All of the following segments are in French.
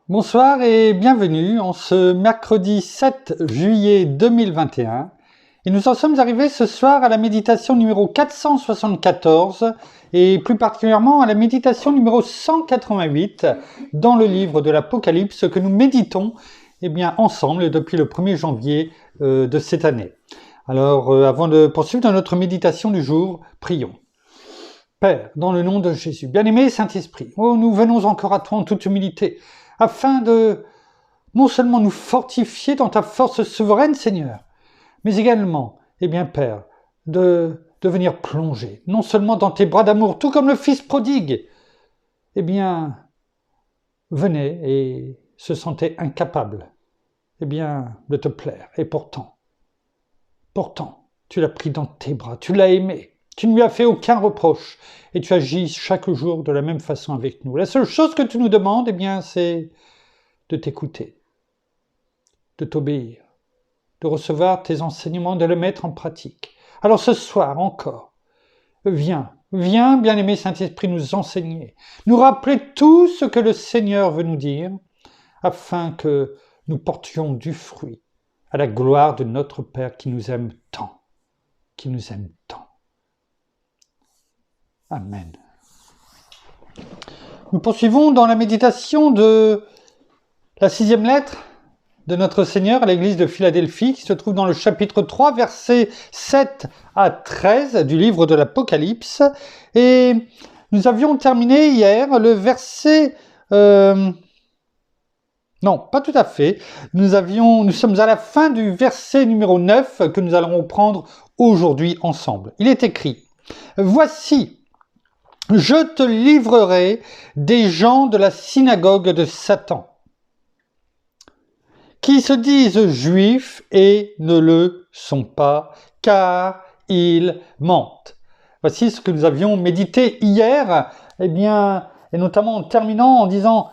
Bonsoir et bienvenue en ce mercredi 7 juillet 2021. Et nous en sommes arrivés ce soir à la méditation numéro 474 et plus particulièrement à la méditation numéro 188 dans le livre de l'Apocalypse que nous méditons ensemble depuis le 1er janvier de cette année. Alors avant de poursuivre dans notre méditation du jour, prions. Père, dans le nom de Jésus, bien-aimé Saint-Esprit, nous venons encore à toi en toute humilité, afin de non seulement nous fortifier dans ta force souveraine, Seigneur, mais également, Père, de venir plonger, non seulement dans tes bras d'amour, tout comme le Fils prodigue, venait et se sentait incapable, de te plaire. Et pourtant, tu l'as pris dans tes bras, tu l'as aimé. Tu ne lui as fait aucun reproche et tu agis chaque jour de la même façon avec nous. La seule chose que tu nous demandes, c'est de t'écouter, de t'obéir, de recevoir tes enseignements, de les mettre en pratique. Alors ce soir encore, viens, bien-aimé Saint-Esprit, nous enseigner, nous rappeler tout ce que le Seigneur veut nous dire, afin que nous portions du fruit à la gloire de notre Père qui nous aime tant, Amen. Nous poursuivons dans la méditation de la 6e lettre de notre Seigneur à l'église de Philadelphie, qui se trouve dans le chapitre 3, versets 7 à 13 du livre de l'Apocalypse. Et nous avions terminé hier le verset... Non, pas tout à fait. Nous sommes à la fin du verset numéro 9 que nous allons reprendre aujourd'hui ensemble. Il est écrit « Voici, je te livrerai des gens de la synagogue de Satan, qui se disent juifs et ne le sont pas, car ils mentent. » Voici ce que nous avions médité hier, et notamment en terminant en disant,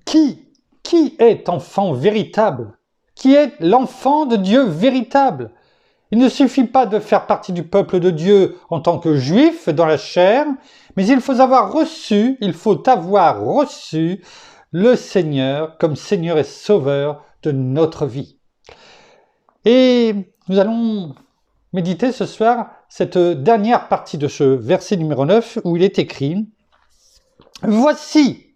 qui est enfant véritable? Qui est l'enfant de Dieu véritable? Il ne suffit pas de faire partie du peuple de Dieu en tant que juif dans la chair, mais il faut avoir reçu le Seigneur comme Seigneur et Sauveur de notre vie. Et nous allons méditer ce soir cette dernière partie de ce verset numéro 9 où il est écrit « Voici,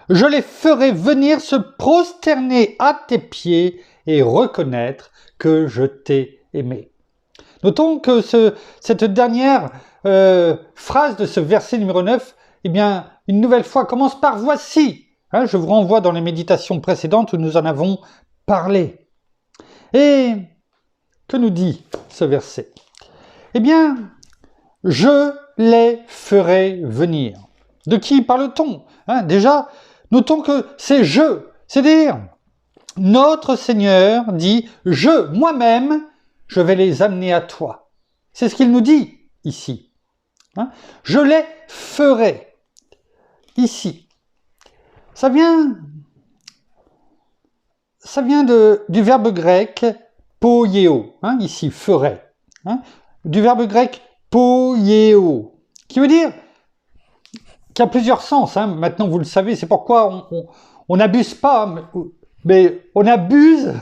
je les ferai venir se prosterner à tes pieds et reconnaître que je t'ai aimé. » Notons que cette dernière phrase de ce verset numéro 9, une nouvelle fois commence par « voici ». Je vous renvoie dans les méditations précédentes où nous en avons parlé. Et que nous dit ce verset? Je les ferai venir. De qui parle-t-on? Déjà, notons que c'est « je », c'est-à-dire notre Seigneur dit « moi-même, je vais les amener à toi ». C'est ce qu'il nous dit ici. Je les ferai. Ici. Ça vient du verbe grec poieo, ici, ferai. Du verbe grec poieo, qui veut dire, qui a plusieurs sens. Maintenant, vous le savez, c'est pourquoi on n'abuse pas, mais on abuse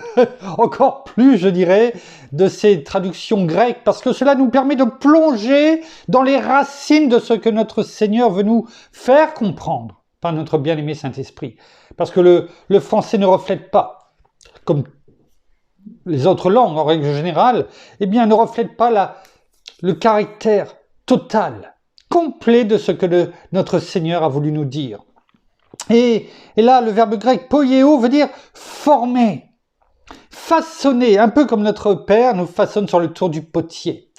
encore plus, je dirais, de ces traductions grecques, parce que cela nous permet de plonger dans les racines de ce que notre Seigneur veut nous faire comprendre par notre bien-aimé Saint-Esprit. Parce que le français ne reflète pas, comme les autres langues en règle générale, ne reflète pas le caractère total, complet de ce que notre Seigneur a voulu nous dire. Et là, le verbe grec poieo veut dire former, façonner, un peu comme notre Père nous façonne sur le tour du potier.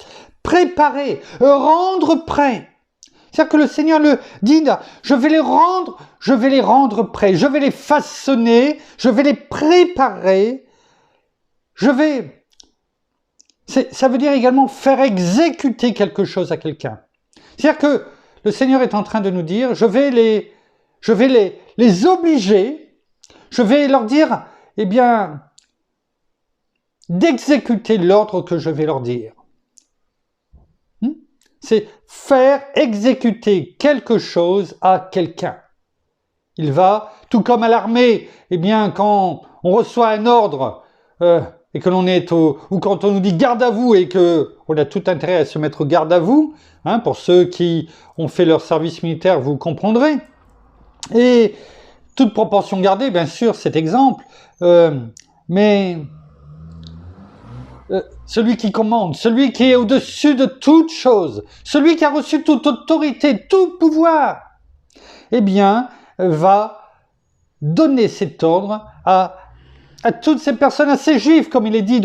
Préparer, rendre prêt. C'est-à-dire que le Seigneur le dit, je vais les rendre prêts, je vais les façonner, je vais les préparer, ça veut dire également faire exécuter quelque chose à quelqu'un. C'est-à-dire que le Seigneur est en train de nous dire, je vais les obliger, je vais leur dire, d'exécuter l'ordre que je vais leur dire. C'est faire exécuter quelque chose à quelqu'un. Il va, tout comme à l'armée, eh bien, quand on reçoit un ordre et que l'on est ou quand on nous dit garde à vous et que on a tout intérêt à se mettre garde à vous, hein, pour ceux qui ont fait leur service militaire, vous comprendrez. Et toute proportion gardée, bien sûr, cet exemple, mais celui qui commande, celui qui est au-dessus de toute chose, celui qui a reçu toute autorité, tout pouvoir, eh bien, va donner cet ordre à toutes ces personnes, à ces juifs, comme il est dit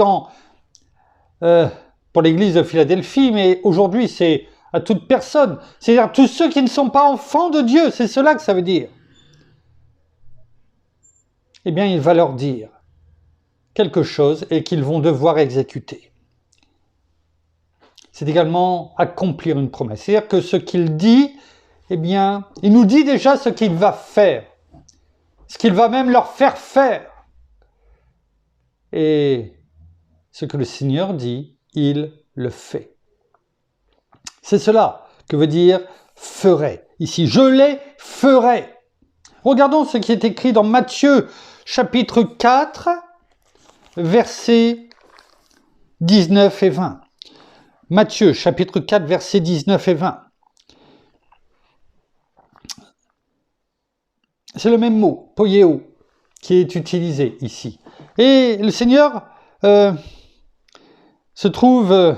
pour l'église de Philadelphie, mais aujourd'hui c'est à toute personne, c'est-à-dire tous ceux qui ne sont pas enfants de Dieu, c'est cela que ça veut dire. Eh bien, il va leur dire quelque chose et qu'ils vont devoir exécuter. C'est également accomplir une promesse. C'est-à-dire que ce qu'il dit, eh bien, il nous dit déjà ce qu'il va faire, ce qu'il va même leur faire faire. Et ce que le Seigneur dit, il le fait. C'est cela que veut dire « ferai ». Ici, je les ferai. Regardons ce qui est écrit dans Matthieu, chapitre 4, versets 19 et 20. Matthieu, chapitre 4, versets 19 et 20. C'est le même mot, poieo, qui est utilisé ici. Et le Seigneur se trouve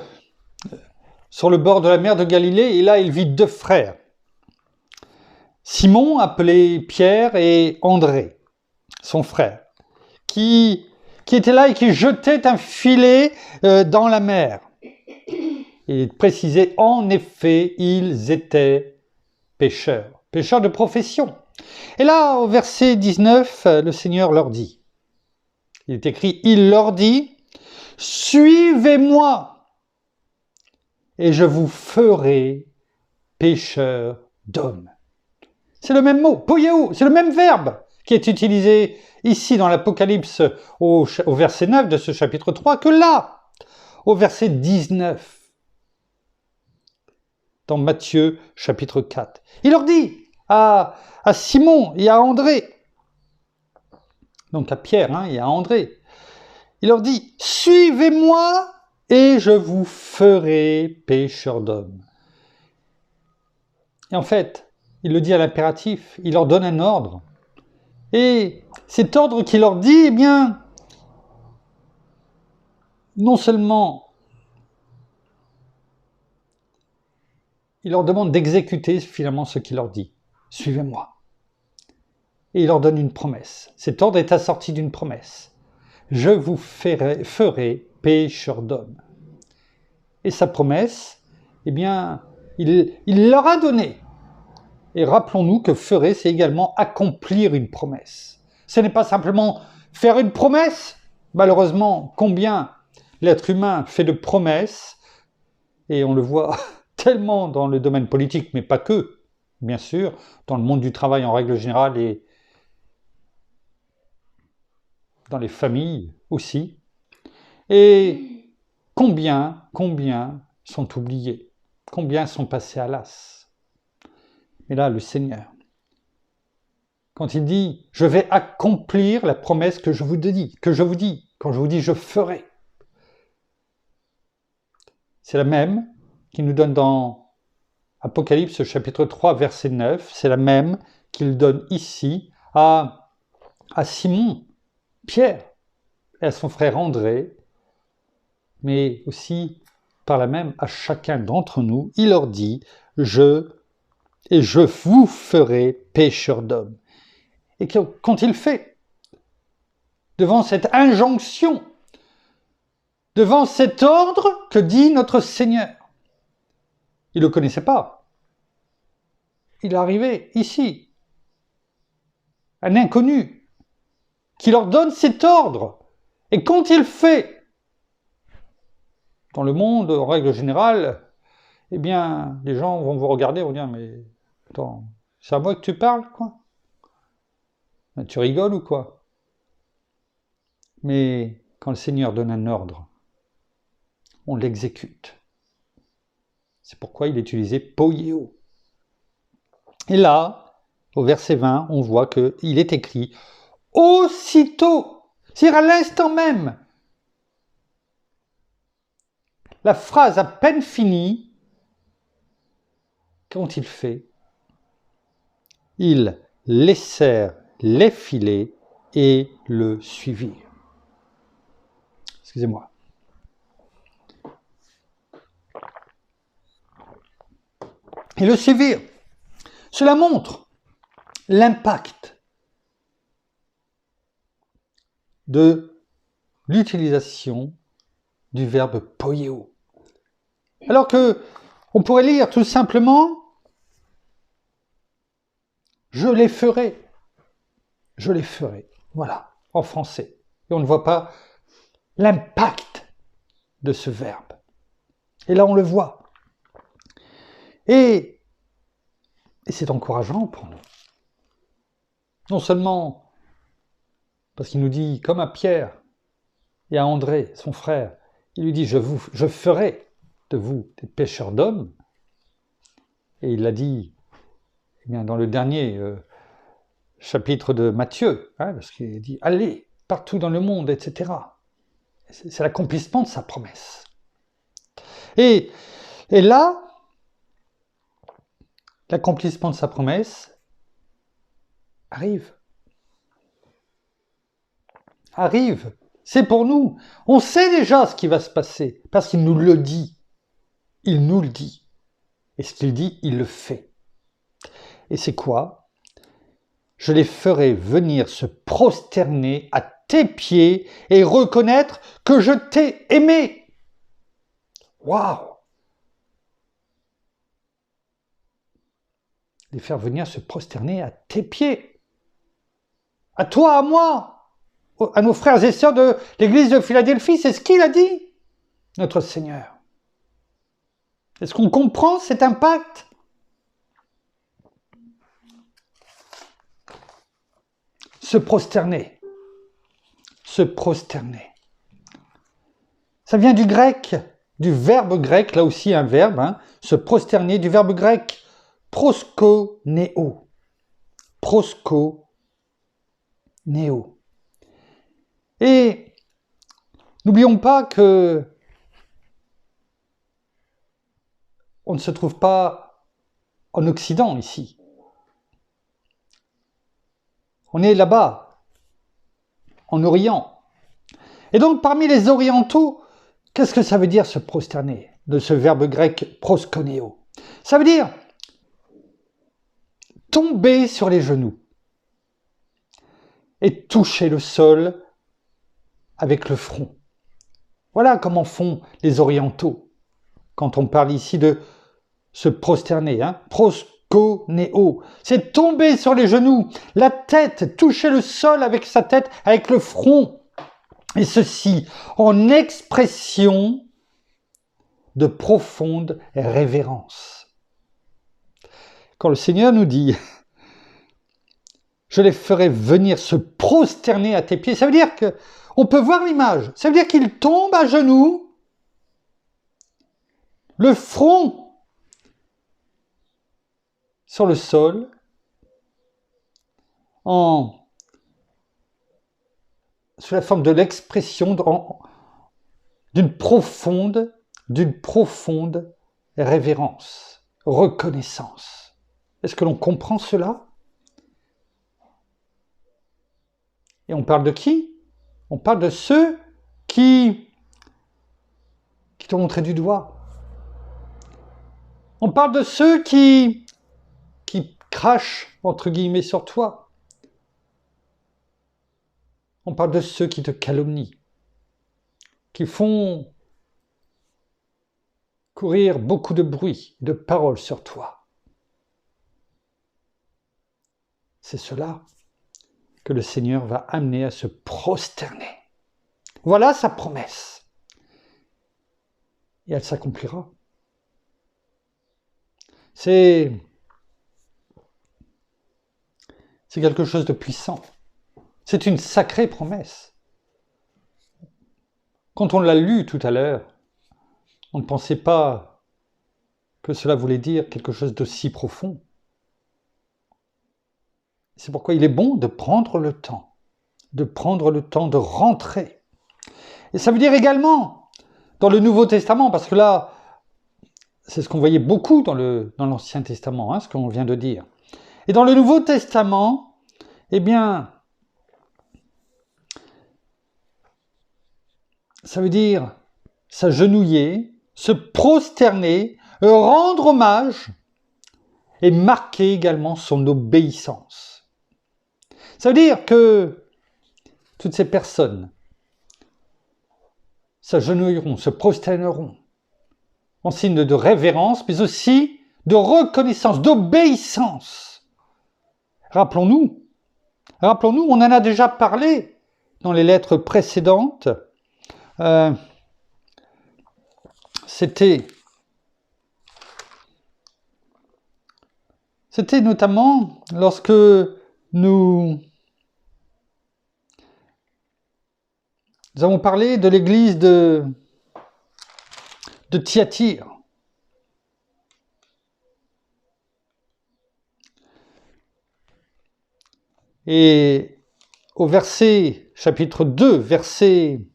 sur le bord de la mer de Galilée, et là il vit deux frères. Simon, appelé Pierre, et André, son frère, qui étaient là et qui jetaient un filet dans la mer. Il précisait, en effet, ils étaient pêcheurs de profession. Et là, au verset 19, le Seigneur leur dit, il est écrit, il leur dit, « Suivez-moi, et je vous ferai pêcheurs d'hommes. » C'est le même mot, poieo, c'est le même verbe qui est utilisé ici dans l'Apocalypse au verset 9 de ce chapitre 3 que là, au verset 19, dans Matthieu chapitre 4. Il leur dit à Simon et à André, donc à Pierre et à André, il leur dit « Suivez-moi et je vous ferai pêcheurs d'hommes. » Et en fait, il le dit à l'impératif, il leur donne un ordre. Et cet ordre qu'il leur dit, eh bien, non seulement il leur demande d'exécuter finalement ce qu'il leur dit. Suivez-moi. Et il leur donne une promesse. Cet ordre est assorti d'une promesse. Je vous ferai pêcheurs d'hommes. Et sa promesse, eh bien, il leur a donné. Et rappelons-nous que ferai, c'est également accomplir une promesse. Ce n'est pas simplement faire une promesse. Malheureusement, combien l'être humain fait de promesses, et on le voit tellement dans le domaine politique, mais pas que, bien sûr, dans le monde du travail en règle générale et dans les familles aussi. Et combien sont oubliés, combien sont passés à l'as. Mais là, le Seigneur, quand il dit « Je vais accomplir la promesse que je vous dis, quand je vous dis « je ferai », c'est la même qu'il nous donne dans Apocalypse chapitre 3, verset 9, c'est la même qu'il donne ici à Simon, Pierre, et à son frère André, mais aussi par la même à chacun d'entre nous. Il leur dit « je vous ferai pêcheurs d'hommes ». Et quand il fait, devant cette injonction, devant cet ordre que dit notre Seigneur, il ne le connaissait pas. Il est arrivé ici, un inconnu, qui leur donne cet ordre. Et quand il fait, dans le monde, en règle générale, eh bien, les gens vont vous regarder et vont dire « Mais attends, c'est à moi que tu parles, quoi ? Tu rigoles ou quoi ?» Mais quand le Seigneur donne un ordre, on l'exécute. C'est pourquoi il est utilisé poieo. Et là, au verset 20, on voit qu'il est écrit « aussitôt », c'est-à-dire à l'instant même. La phrase à peine finie, qu'ont-ils fait? Ils laissèrent les filets et le suivirent. Excusez-moi. Et le suivirent. Cela montre l'impact de l'utilisation du verbe poieo. Alors que on pourrait lire tout simplement « je les ferai ». Je les ferai. Voilà, en français. Et on ne voit pas l'impact de ce verbe. Et là, on le voit. Et c'est encourageant pour nous. Non seulement parce qu'il nous dit, comme à Pierre et à André, son frère, il lui dit, je ferai de vous des pêcheurs d'hommes. Et il l'a dit eh bien, dans le dernier chapitre de Matthieu, hein, parce qu'il dit, allez partout dans le monde, etc. C'est l'accomplissement de sa promesse. Et là, l'accomplissement de sa promesse arrive. C'est pour nous. On sait déjà ce qui va se passer, parce qu'il nous le dit. Il nous le dit. Et ce qu'il dit, il le fait. Et c'est quoi? Je les ferai venir se prosterner à tes pieds et reconnaître que je t'ai aimé. Waouh! Les faire venir se prosterner à tes pieds. À toi, à moi, à nos frères et sœurs de l'église de Philadelphie, c'est ce qu'il a dit, notre Seigneur. Est-ce qu'on comprend cet impact? Se prosterner. Se prosterner. Ça vient du grec, du verbe grec, là aussi un verbe, hein, se prosterner, du verbe grec proskoneo. Proskoneo. Et n'oublions pas que on ne se trouve pas en Occident ici. On est là-bas, en Orient. Et donc parmi les orientaux, qu'est-ce que ça veut dire se prosterner, de ce verbe grec proskoneo? Ça veut dire tomber sur les genoux et toucher le sol avec le front. Voilà comment font les orientaux quand on parle ici de se prosterner, hein, proskoneo. C'est tomber sur les genoux, la tête, toucher le sol avec sa tête, avec le front. Et ceci en expression de profonde révérence. Quand le Seigneur nous dit « Je les ferai venir se prosterner à tes pieds », ça veut dire qu'on peut voir l'image. Ça veut dire qu'il tombe à genoux, le front sur le sol, sous la forme de l'expression d'une profonde révérence, reconnaissance. Est-ce que l'on comprend cela? Et on parle de qui? On parle de ceux qui t'ont montré du doigt. On parle de ceux qui crachent, entre guillemets, sur toi. On parle de ceux qui te calomnient, qui font courir beaucoup de bruit, de paroles sur toi. C'est cela que le Seigneur va amener à se prosterner. Voilà sa promesse. Et elle s'accomplira. C'est quelque chose de puissant. C'est une sacrée promesse. Quand on l'a lu tout à l'heure, on ne pensait pas que cela voulait dire quelque chose d'aussi profond. C'est pourquoi il est bon de prendre le temps de rentrer. Et ça veut dire également, dans le Nouveau Testament, parce que là, c'est ce qu'on voyait beaucoup dans l'Ancien Testament, ce qu'on vient de dire. Et dans le Nouveau Testament, eh bien, ça veut dire s'agenouiller, se prosterner, rendre hommage et marquer également son obéissance. Ça veut dire que toutes ces personnes s'agenouilleront, se prosterneront en signe de révérence, mais aussi de reconnaissance, d'obéissance. Rappelons-nous, on en a déjà parlé dans les lettres précédentes. C'était notamment lorsque nous avons parlé de l'église de Thyatire. Et au chapitre 2, verset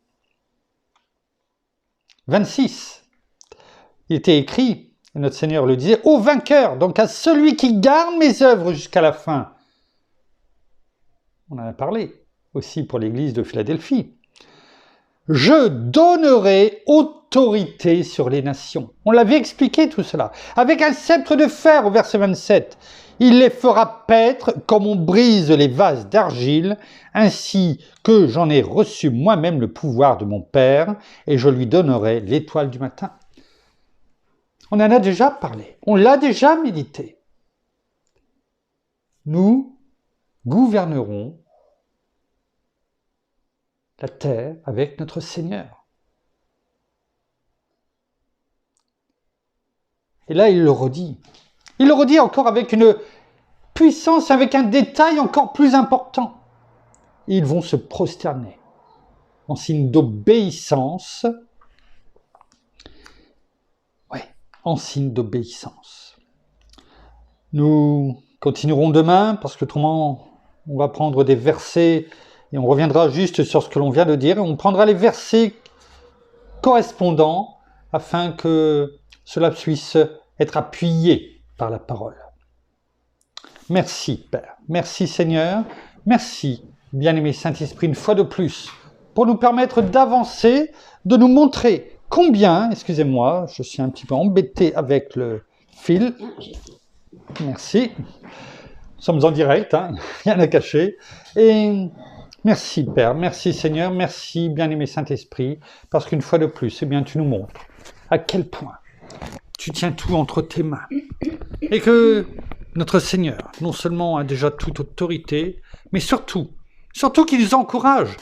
26, il était écrit, et notre Seigneur le disait, « Ô vainqueur, donc à celui qui garde mes œuvres jusqu'à la fin. » On en a parlé aussi pour l'église de Philadelphie. « Je donnerai autorité sur les nations. » On l'avait expliqué tout cela. Avec un sceptre de fer au verset 27. « Il les fera paître comme on brise les vases d'argile, ainsi que j'en ai reçu moi-même le pouvoir de mon Père, et je lui donnerai l'étoile du matin. » On en a déjà parlé, on l'a déjà médité. Nous gouvernerons la terre avec notre Seigneur. Et là, il le redit. Il le redit encore avec une puissance, avec un détail encore plus important. Ils vont se prosterner en signe d'obéissance. En signe d'obéissance. Nous continuerons demain, parce que autrement, on va prendre des versets et on reviendra juste sur ce que l'on vient de dire. Et on prendra les versets correspondants afin que cela puisse être appuyé par la parole. Merci Père, merci Seigneur, merci bien-aimé Saint-Esprit une fois de plus pour nous permettre d'avancer, de nous montrer combien, excusez-moi, je suis un petit peu embêté avec le fil. Merci. Nous sommes en direct, rien à cacher. Et merci Père, merci Seigneur, merci bien-aimé Saint-Esprit, parce qu'une fois de plus, eh bien, tu nous montres à quel point tu tiens tout entre tes mains. Et que notre Seigneur, non seulement a déjà toute autorité, mais surtout qu'il nous encourage,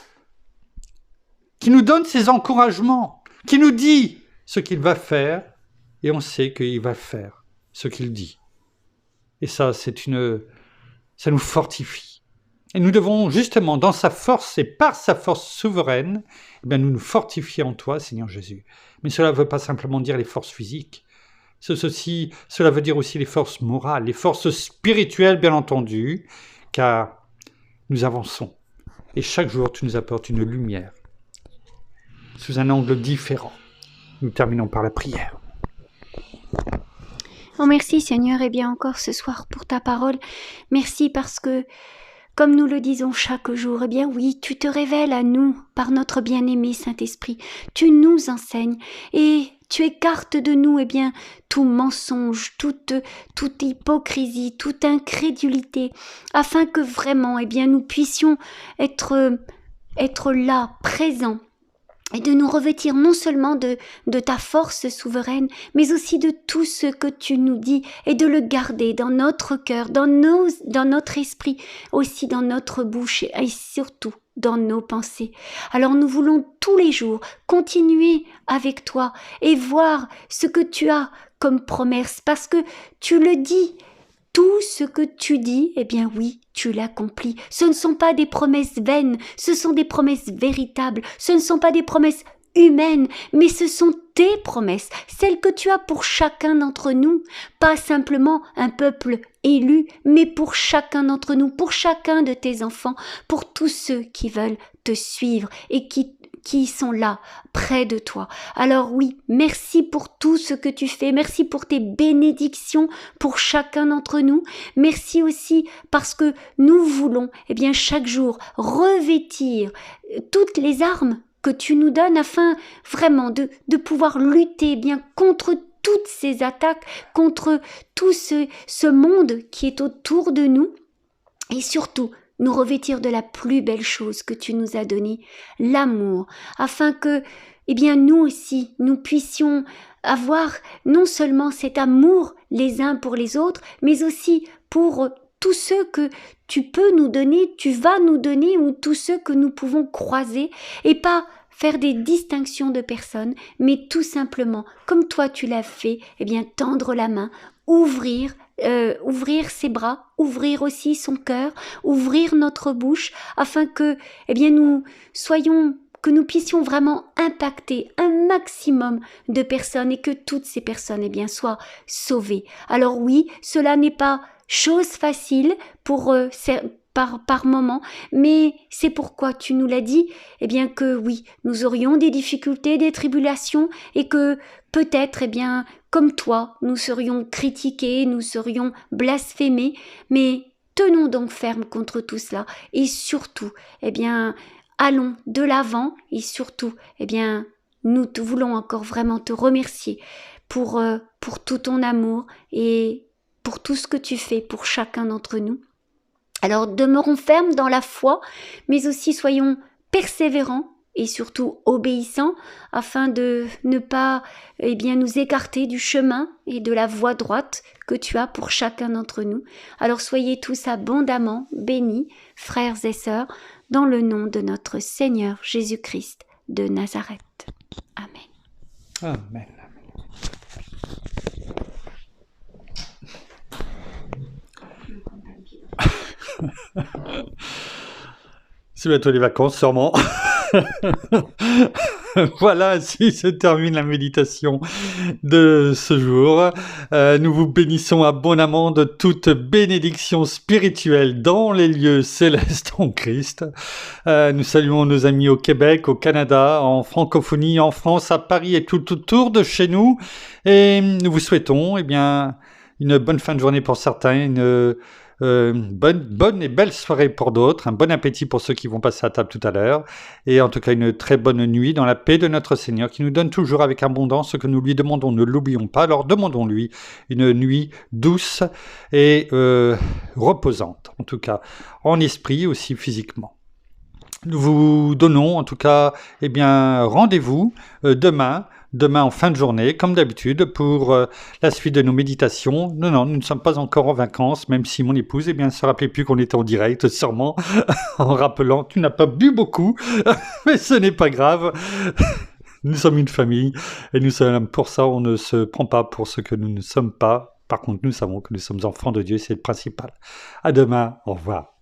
qu'il nous donne ses encouragements, qui nous dit ce qu'il va faire, et on sait qu'il va faire ce qu'il dit. Et ça, ça nous fortifie. Et nous devons justement, dans sa force et par sa force souveraine, eh bien, nous fortifier en toi, Seigneur Jésus. Mais cela ne veut pas simplement dire les forces physiques. Cela veut dire aussi les forces morales, les forces spirituelles, bien entendu, car nous avançons. Et chaque jour, tu nous apportes une lumière sous un angle différent. Nous terminons par la prière. Oh, merci Seigneur, et bien encore ce soir pour ta parole. Merci parce que, comme nous le disons chaque jour, eh bien oui, tu te révèles à nous par notre bien-aimé Saint-Esprit. Tu nous enseignes et tu écartes de nous, eh bien, tout mensonge, toute hypocrisie, toute incrédulité, afin que vraiment, eh bien, nous puissions être là, présents, et de nous revêtir non seulement de ta force souveraine, mais aussi de tout ce que tu nous dis, et de le garder dans notre cœur, dans notre esprit, aussi dans notre bouche, et surtout dans nos pensées. Alors nous voulons tous les jours continuer avec toi et voir ce que tu as comme promesse, parce que tu le dis. Tout ce que tu dis, eh bien oui, tu l'accomplis. Ce ne sont pas des promesses vaines, ce sont des promesses véritables, ce ne sont pas des promesses humaines, mais ce sont tes promesses, celles que tu as pour chacun d'entre nous, pas simplement un peuple élus, mais pour chacun d'entre nous, pour chacun de tes enfants, pour tous ceux qui veulent te suivre et qui sont là, près de toi. Alors oui, merci pour tout ce que tu fais, merci pour tes bénédictions pour chacun d'entre nous, merci aussi parce que nous voulons, chaque jour revêtir toutes les armes que tu nous donnes afin vraiment de pouvoir lutter bien contre toutes ces attaques, contre tout ce monde qui est autour de nous et surtout nous revêtir de la plus belle chose que tu nous as donnée, l'amour, afin que, nous aussi, nous puissions avoir non seulement cet amour les uns pour les autres, mais aussi pour tous ceux que tu peux nous donner, tu vas nous donner, ou tous ceux que nous pouvons croiser, et pas faire des distinctions de personnes, mais tout simplement, comme toi tu l'as fait, tendre la main, ouvrir ses bras, ouvrir aussi son cœur, ouvrir notre bouche, afin que, que nous puissions vraiment impacter un maximum de personnes et que toutes ces personnes, soient sauvées. Alors oui, cela n'est pas chose facile pour par moment, mais c'est pourquoi tu nous l'as dit, que oui, nous aurions des difficultés, des tribulations, et que peut-être, comme toi, nous serions critiqués, nous serions blasphémés, mais tenons donc ferme contre tout cela, et surtout, allons de l'avant, et surtout, nous te voulons encore vraiment te remercier pour tout ton amour et pour tout ce que tu fais pour chacun d'entre nous. Alors demeurons fermes dans la foi, mais aussi soyons persévérants et surtout obéissants, afin de ne pas nous écarter du chemin et de la voie droite que tu as pour chacun d'entre nous. Alors soyez tous abondamment bénis, frères et sœurs, dans le nom de notre Seigneur Jésus-Christ de Nazareth. Amen. Amen. C'est bientôt les vacances, sûrement. Voilà, ainsi se termine la méditation de ce jour. Nous vous bénissons abondamment de toute bénédiction spirituelle dans les lieux célestes en Christ. Nous saluons nos amis au Québec, au Canada, en francophonie, en France, à Paris et tout autour de chez nous. Et nous vous souhaitons une bonne fin de journée pour certains, une bonne et belle soirée pour d'autres, un bon appétit pour ceux qui vont passer à table tout à l'heure, et en tout cas une très bonne nuit dans la paix de notre Seigneur qui nous donne toujours avec abondance ce que nous lui demandons, ne l'oublions pas. Alors demandons-lui une nuit douce et reposante, en tout cas en esprit aussi physiquement. Nous vous donnons en tout cas rendez-vous demain en fin de journée, comme d'habitude, pour la suite de nos méditations. Non, nous ne sommes pas encore en vacances, même si mon épouse ne se rappelait plus qu'on était en direct, sûrement, en rappelant « Tu n'as pas bu beaucoup, mais ce n'est pas grave. Nous sommes une famille, et nous sommes pour ça, on ne se prend pas pour ce que nous ne sommes pas. Par contre, nous savons que nous sommes enfants de Dieu, c'est le principal. À demain, au revoir. »